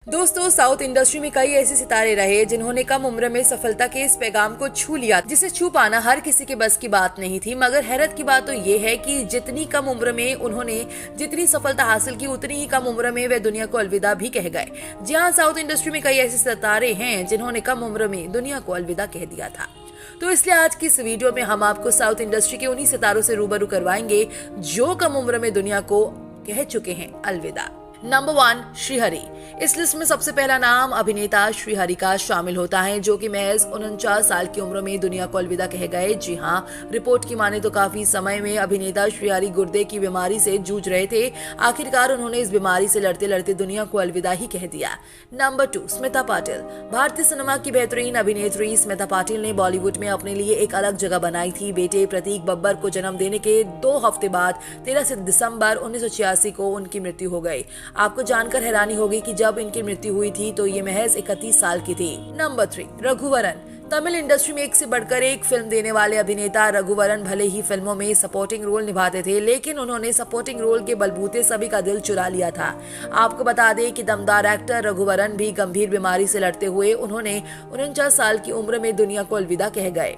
दोस्तों, south industry में कई ऐसे सितारे रहे जिन्होंने कम उम्र में सफलता के इस पैगाम को छू लिया, जिसे छू पाना हर किसी के बस की बात नहीं थी। मगर हैरत की बात तो ये है कि जितनी कम उम्र में उन्होंने जितनी सफलता हासिल की, उतनी ही कम उम्र में वे दुनिया को अलविदा भी कह गए। जी हाँ, साउथ इंडस्ट्री में कई ऐसे सितारे हैं जिन्होंने कम उम्र में दुनिया को अलविदा कह दिया था। तो इसलिए आज की इस वीडियो में हम आपको साउथ इंडस्ट्री के उन्हीं सितारों से रूबरू करवाएंगे जो कम उम्र में दुनिया को कह चुके हैं अलविदा। नंबर 1, श्रीहरि। इस लिस्ट में सबसे पहला नाम अभिनेता श्रीहरि का शामिल होता है, जो कि महज 49 साल की उम्र में दुनिया को अलविदा कह गए। जी हाँ, रिपोर्ट की माने तो काफी समय में अभिनेता श्रीहरि गुर्दे की बीमारी से जूझ रहे थे। आखिरकार उन्होंने इस बीमारी से लड़ते लड़ते दुनिया को अलविदा ही कह दिया। नंबर 2, स्मिता पाटिल। भारतीय सिनेमा की बेहतरीन अभिनेत्री स्मिता पाटिल ने बॉलीवुड में अपने लिए एक अलग जगह बनाई थी। बेटे प्रतीक बब्बर को जन्म देने के 2 हफ्ते बाद 13 दिसंबर 1986 को उनकी मृत्यु हो गई। आपको जानकर हैरानी होगी कि जब इनकी मृत्यु हुई थी तो ये महज 31 साल की थी। नंबर 3, रघुवरन। तमिल इंडस्ट्री में एक से बढ़कर एक फिल्म देने वाले अभिनेता रघुवरन भले ही फिल्मों में सपोर्टिंग रोल निभाते थे, लेकिन उन्होंने सपोर्टिंग रोल के बलबूते सभी का दिल चुरा लिया था। आपको बता दें कि दमदार एक्टर रघुवरन भी गंभीर बीमारी से लड़ते हुए उन्होंने 49 साल की उम्र में दुनिया को अलविदा कह गए।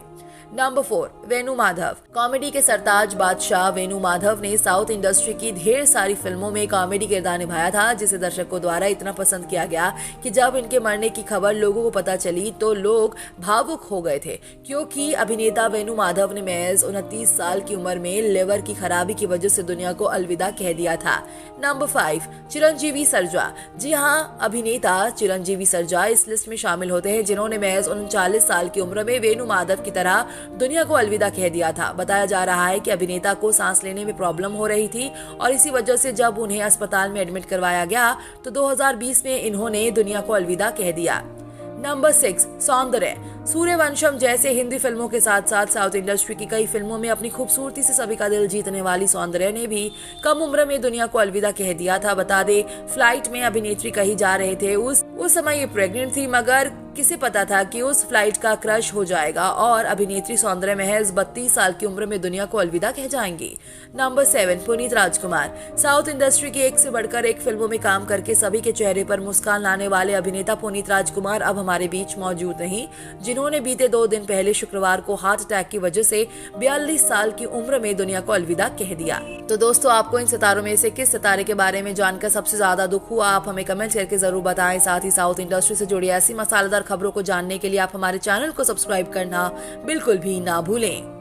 नंबर 4, वेणु माधव। कॉमेडी के सरताज बादशाह वेणु माधव ने साउथ इंडस्ट्री की ढेर सारी फिल्मों में कॉमेडी किरदार निभाया था, जिसे दर्शकों द्वारा इतना पसंद किया गया कि जब इनके मरने की खबर लोगों को पता चली तो लोग भावुक हो गए थे, क्योंकि अभिनेता वेणु माधव ने महज 29 साल की उम्र में लिवर की खराबी की वजह से दुनिया को अलविदा कह दिया था। नंबर 5, चिरंजीवी सरजा। जी हाँ, अभिनेता चिरंजीवी सरजा इस लिस्ट में शामिल होते हैं, जिन्होंने महज 39 साल की उम्र में वेणु माधव की तरह दुनिया को अलविदा कह दिया था। बताया जा रहा है कि अभिनेता को सांस लेने में प्रॉब्लम हो रही थी और इसी वजह से जब उन्हें अस्पताल में एडमिट करवाया गया तो 2020 में इन्होंने दुनिया को अलविदा कह दिया। नंबर 6, सौंदर्य। सूर्यवंशम जैसे हिंदी फिल्मों के साथ साथ साउथ इंडस्ट्री की कई फिल्मों में अपनी खूबसूरती से सभी का दिल जीतने वाली सौंदर्य ने भी कम उम्र में दुनिया को अलविदा कह दिया था। बता दे, फ्लाइट में अभिनेत्री कहीं जा रहे थे, उस समय ये प्रेग्नेंट थी, मगर किसे पता था कि उस फ्लाइट का क्रश हो जाएगा और अभिनेत्री सौंदर्य महज 32 साल की उम्र में दुनिया को अलविदा कह जाएंगी। नंबर 7, पुनीत राजकुमार। साउथ इंडस्ट्री की एक से बढ़कर एक फिल्मों में काम करके सभी के चेहरे पर मुस्कान लाने वाले अभिनेता पुनीत राजकुमार अब हमारे बीच मौजूद नहीं, जिन्होंने बीते 2 दिन पहले शुक्रवार को हार्ट अटैक की वजह से 42 साल की उम्र में दुनिया को अलविदा कह दिया। तो दोस्तों, आपको इन सितारों में से किस सितारे के बारे में जानकर सबसे ज्यादा दुख हुआ, आप हमें कमेंट करके जरूर बताएं। साथ ही साउथ इंडस्ट्री से जुड़ी ऐसी मसालेदार खबरों को जानने के लिए आप हमारे चैनल को सब्सक्राइब करना बिल्कुल भी ना भूलें।